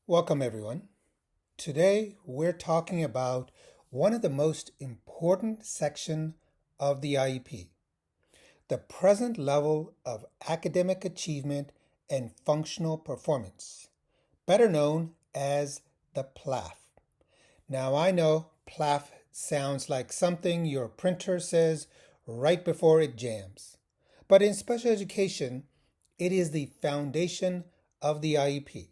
Welcome, everyone. Today, we're talking about one of the most important sections of the IEP, the present level of academic achievement and functional performance, better known as the PLAAFP. Now, I know PLAAFP sounds like something your printer says right before it jams, but in special education, it is the foundation of the IEP.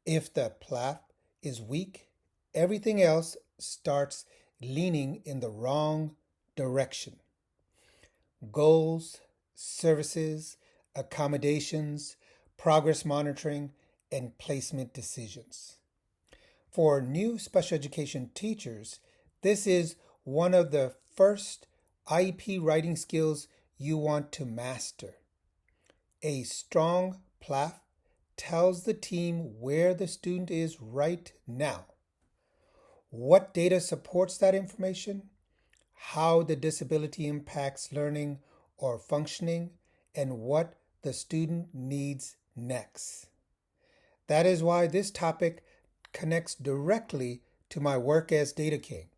If the PLAAFP is weak, everything else starts leaning in the wrong direction. Goals, services, accommodations, progress monitoring, and placement decisions. For new special education teachers, this is one of the first IEP writing skills you want to master. A strong PLAAFP tells the team where the student is right now, what data supports that information, how the disability impacts learning or functioning, and what the student needs next. That is why this topic connects directly to my work as Data King.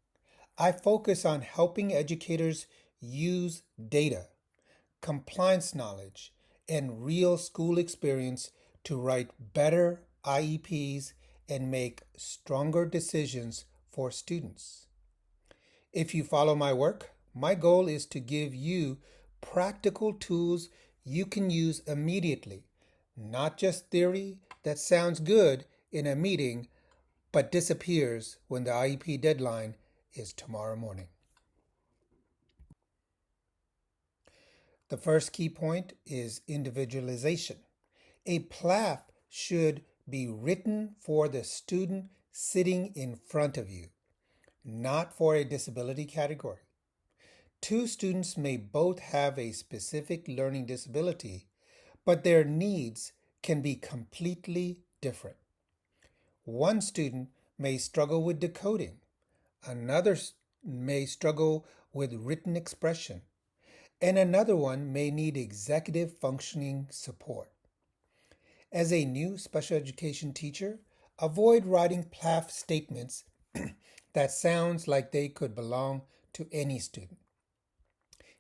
I focus on helping educators use data, compliance knowledge, and real school experience to write better IEPs and make stronger decisions for students. If you follow my work, my goal is to give you practical tools you can use immediately, not just theory that sounds good in a meeting but disappears when the IEP deadline is tomorrow morning. The first key point is individualization. A PLAAFP should be written for the student sitting in front of you, not for a disability category. Two students may both have a specific learning disability, but their needs can be completely different. One student may struggle with decoding, another may struggle with written expression, and another one may need executive functioning support. As a new special education teacher, avoid writing PLAAFP statements that sounds like they could belong to any student.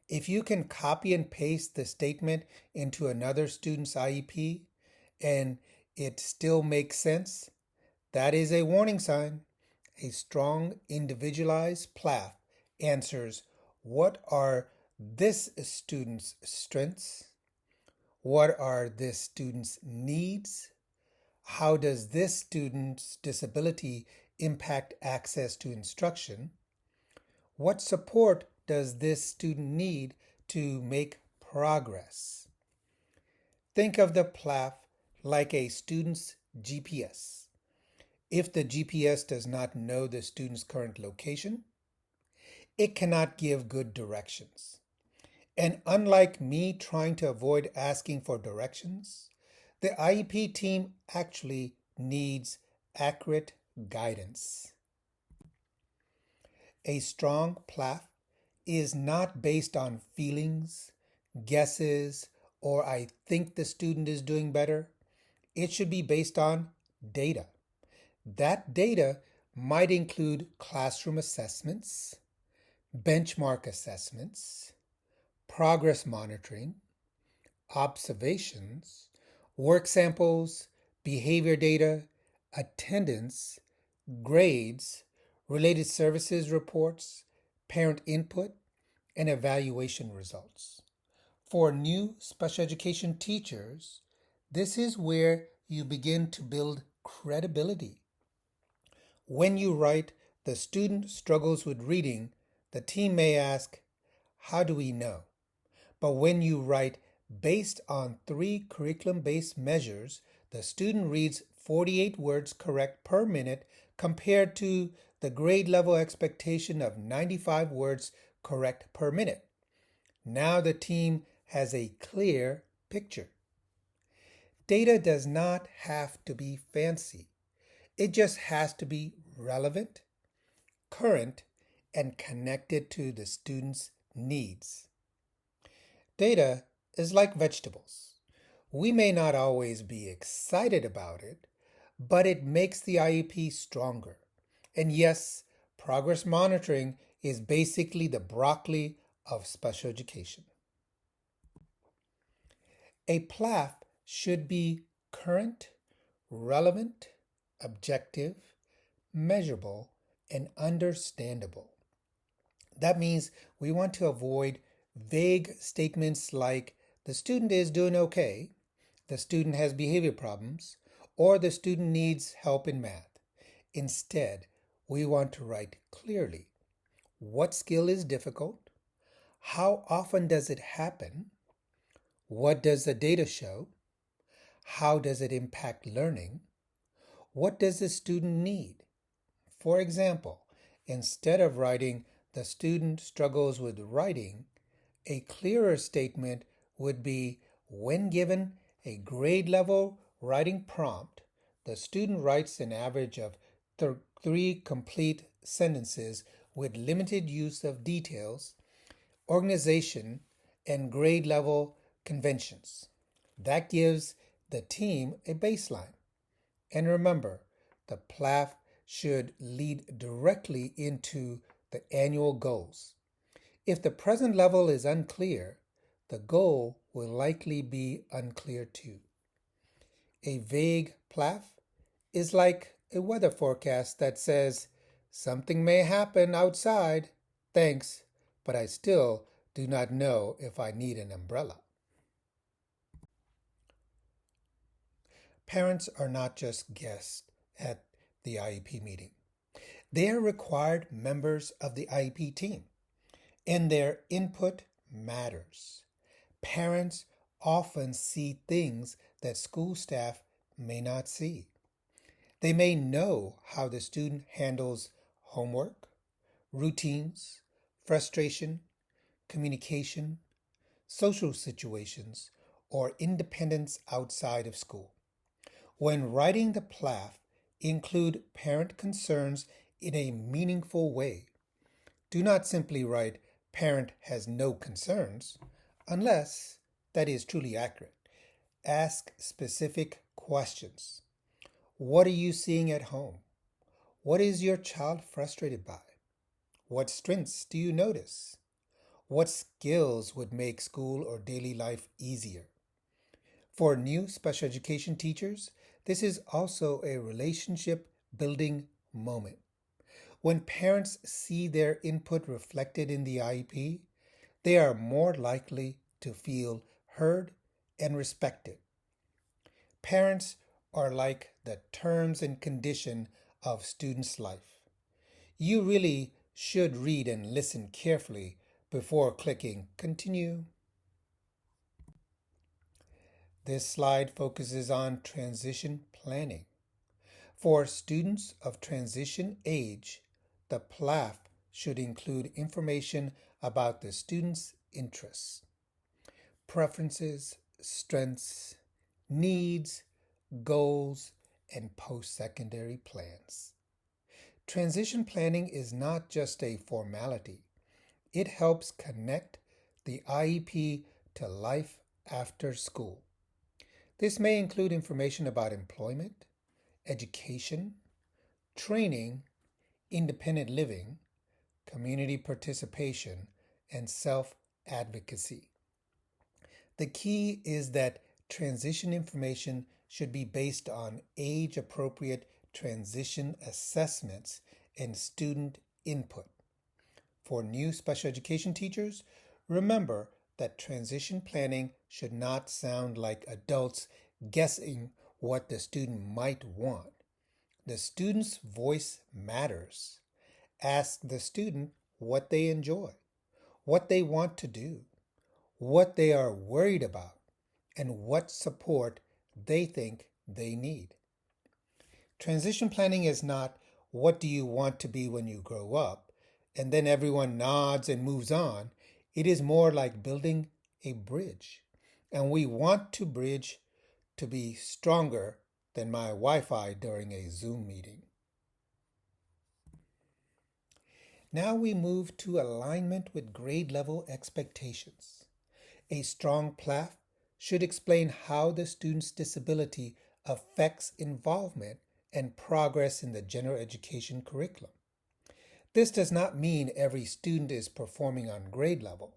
If you can copy and paste the statement into another student's IEP and it still makes sense, that is a warning sign. A strong individualized PLAAFP answers what are this student's strengths? What are this student's needs? How does this student's disability impact access to instruction? What support does this student need to make progress? Think of the PLAAFP like a student's GPS. If the GPS does not know the student's current location, it cannot give good directions. And unlike me trying to avoid asking for directions, the IEP team actually needs accurate guidance. A strong PLAAFP is not based on feelings, guesses, or I think the student is doing better. It should be based on data. That data might include classroom assessments, benchmark assessments, progress monitoring, observations, work samples, behavior data, attendance, grades, related services reports, parent input, and evaluation results. For new special education teachers, this is where you begin to build credibility. When you write, the student struggles with reading, the team may ask, how do we know? But when you write, based on 3 curriculum-based measures, the student reads 48 words correct per minute compared to the grade level expectation of 95 words correct per minute. Now the team has a clear picture. Data does not have to be fancy. It just has to be relevant, current, and connected to the student's needs. Data is like vegetables. We may not always be excited about it, but it makes the IEP stronger. And yes, progress monitoring is basically the broccoli of special education. A PLAAFP should be current, relevant, objective, measurable, and understandable. That means we want to avoid vague statements like the student is doing okay, the student has behavior problems, or the student needs help in math. Instead, we want to write clearly what skill is difficult, how often does it happen, what does the data show, how does it impact learning, what does the student need. For example, instead of writing the student struggles with writing, a clearer statement would be when given a grade level writing prompt, the student writes an average of 3 complete sentences with limited use of details, organization, and grade level conventions. That gives the team a baseline. And remember, the PLAAFP should lead directly into the annual goals. If the present level is unclear, the goal will likely be unclear too. A vague PLAAFP is like a weather forecast that says, something may happen outside, thanks, but I still do not know if I need an umbrella. Parents are not just guests at the IEP meeting. They are required members of the IEP team, and their input matters. Parents often see things that school staff may not see. They may know how the student handles homework, routines, frustration, communication, social situations, or independence outside of school. When writing the PLAAFP, include parent concerns in a meaningful way. Do not simply write parent has no concerns, unless that is truly accurate. Ask specific questions. What are you seeing at home? What is your child frustrated by? What strengths do you notice? What skills would make school or daily life easier? For new special education teachers, this is also a relationship building moment. When parents see their input reflected in the IEP, they are more likely to feel heard and respected. Parents are like the terms and condition of students' life. You really should read and listen carefully before clicking continue. This slide focuses on transition planning. For students of transition age, the PLAAFP should include information about the student's interests, preferences, strengths, needs, goals, and post-secondary plans. Transition planning is not just a formality. It helps connect the IEP to life after school. This may include information about employment, education, training, independent living, community participation, and self-advocacy. The key is that transition information should be based on age-appropriate transition assessments and student input. For new special education teachers, remember that transition planning should not sound like adults guessing what the student might want. The student's voice matters. Ask the student what they enjoy, what they want to do, what they are worried about, and what support they think they need. Transition planning is not what do you want to be when you grow up, and then everyone nods and moves on. It is more like building a bridge. And we want to bridge to be stronger than my Wi-Fi during a Zoom meeting. Now we move to alignment with grade level expectations. A strong PLAAFP should explain how the student's disability affects involvement and progress in the general education curriculum. This does not mean every student is performing on grade level.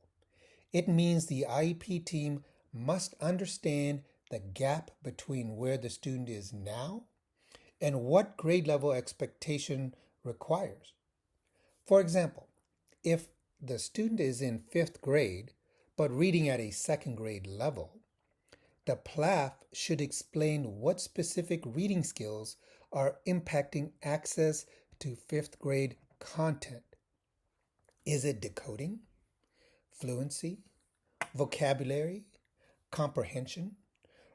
It means the IEP team must understand the gap between where the student is now and what grade level expectation requires. For example, if the student is in fifth grade but reading at a second grade level, the PLAAFP should explain what specific reading skills are impacting access to fifth grade content. Is it decoding, fluency, vocabulary, comprehension,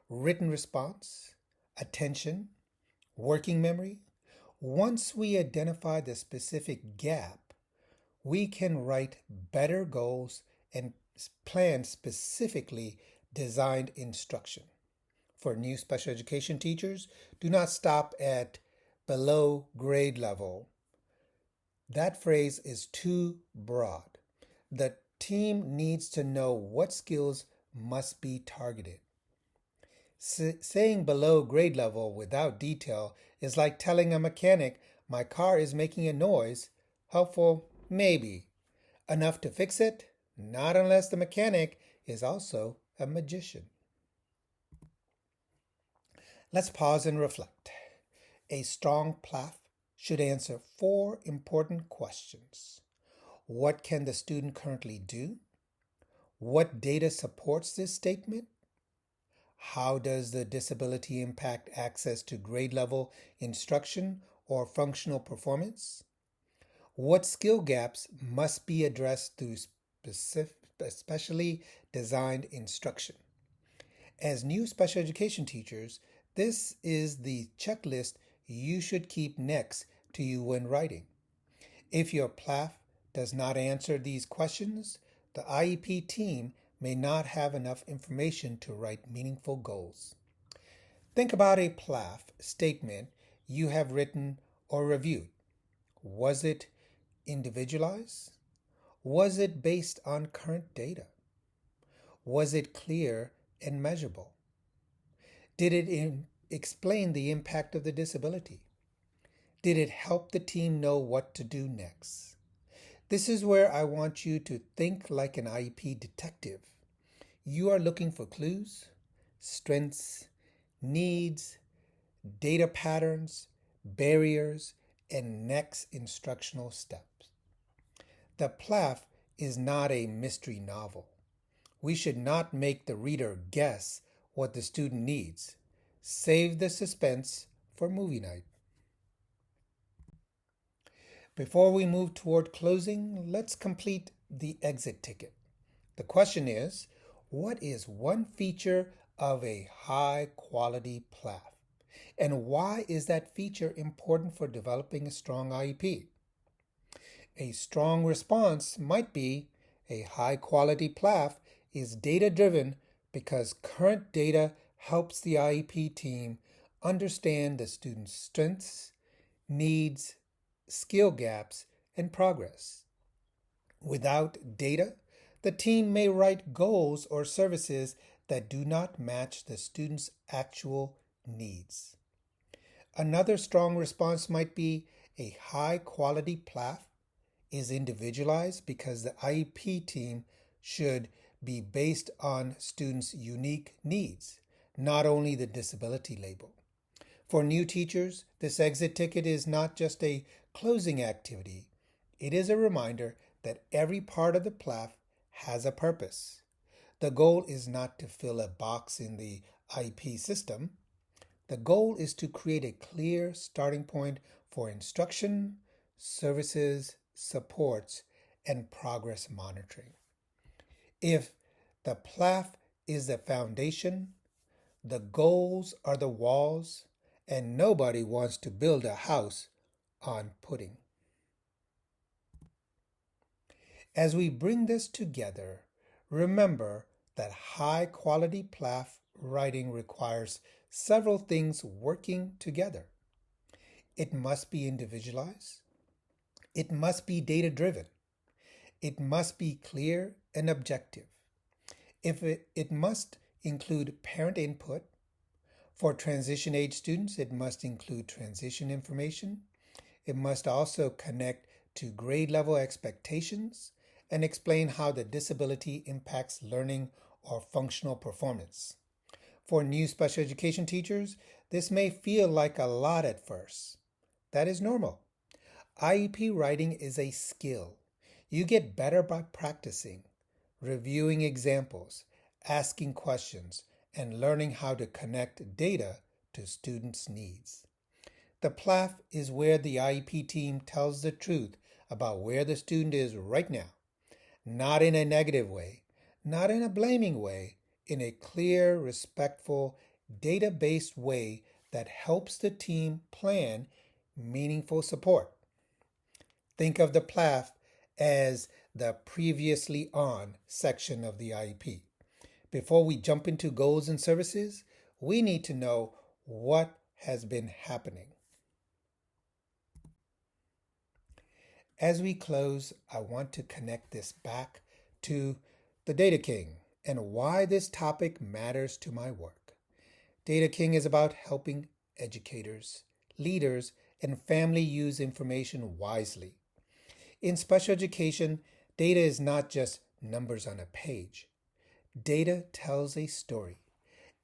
written response, attention, working memory? Once we identify the specific gap, we can write better goals and plan specifically designed instruction. For new special education teachers, do not stop at below grade level. That phrase is too broad. The team needs to know what skills must be targeted. Saying below grade level without detail is like telling a mechanic, my car is making a noise. Helpful? Maybe. Enough to fix it? Not unless the mechanic is also a magician. Let's pause and reflect. A strong PLAAFP should answer 4 important questions. What can the student currently do? What data supports this statement? How does the disability impact access to grade level instruction or functional performance? What skill gaps must be addressed through specially designed instruction? As new special education teachers, this is the checklist you should keep next to you when writing. If your PLAAFP does not answer these questions, the IEP team may not have enough information to write meaningful goals. Think about a PLAAFP statement you have written or reviewed. Was it individualized? Was it based on current data? Was it clear and measurable? Did it explain the impact of the disability? Did it help the team know what to do next? This is where I want you to think like an IEP detective. You are looking for clues, strengths, needs, data patterns, barriers, and next instructional steps. The PLAAFP is not a mystery novel. We should not make the reader guess what the student needs. Save the suspense for movie night. Before we move toward closing, let's complete the exit ticket. The question is, what is one feature of a high-quality PLAAFP? And why is that feature important for developing a strong IEP? A strong response might be a high-quality PLAAFP is data-driven because current data helps the IEP team understand the student's strengths, needs, skill gaps, and progress. Without data, the team may write goals or services that do not match the student's actual needs. Another strong response might be a high-quality PLAAFP is individualized because the IEP team should be based on students' unique needs, not only the disability label. For new teachers, this exit ticket is not just a closing activity. It is a reminder that every part of the PLAAFP has a purpose. The goal is not to fill a box in the IEP system. The goal is to create a clear starting point for instruction, services, supports, and progress monitoring. If the PLAAFP is the foundation, the goals are the walls, and nobody wants to build a house on pudding. As we bring this together, remember that high-quality PLAAFP writing requires several things working together. It must be individualized. It must be data-driven. It must be clear and objective. It must include parent input, For transition age students, it must include transition information. It must also connect to grade level expectations and explain how the disability impacts learning or functional performance. For new special education teachers, this may feel like a lot at first. That is normal. IEP writing is a skill. You get better by practicing, reviewing examples, asking questions, and learning how to connect data to students' needs. The PLAAFP is where the IEP team tells the truth about where the student is right now, not in a negative way, not in a blaming way, in a clear, respectful, data based way that helps the team plan meaningful support. Think of the PLAAFP as the previously on section of the IEP. Before we jump into goals and services, we need to know what has been happening. As we close, I want to connect this back to the Data King and why this topic matters to my work. Data King is about helping educators, leaders, and family use information wisely. In special education, data is not just numbers on a page. Data tells a story.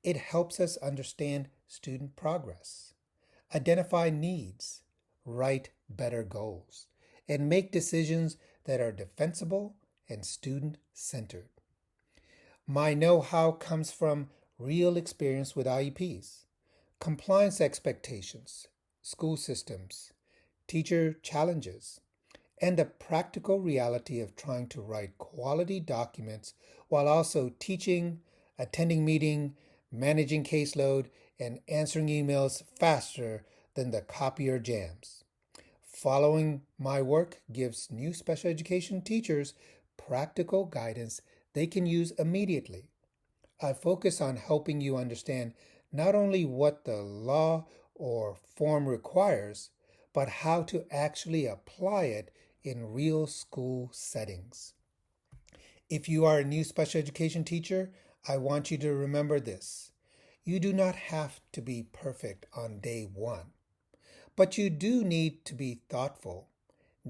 It helps us understand student progress, identify needs, write better goals, and make decisions that are defensible and student-centered. My know-how comes from real experience with IEPs, compliance expectations, school systems, teacher challenges, and the practical reality of trying to write quality documents while also teaching, attending meeting, managing caseload, and answering emails faster than the copier jams. Following my work gives new special education teachers practical guidance they can use immediately. I focus on helping you understand not only what the law or form requires, but how to actually apply it in real school settings. If you are a new special education teacher, I want you to remember this. You do not have to be perfect on day one, but you do need to be thoughtful,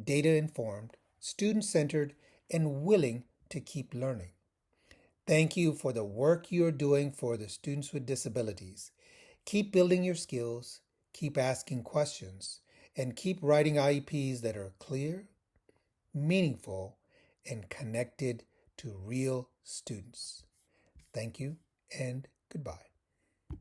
data informed, student centered, and willing to keep learning. Thank you for the work you are doing for the students with disabilities. Keep building your skills, keep asking questions, and keep writing IEPs that are clear, meaningful, and connected to real students. Thank you and goodbye.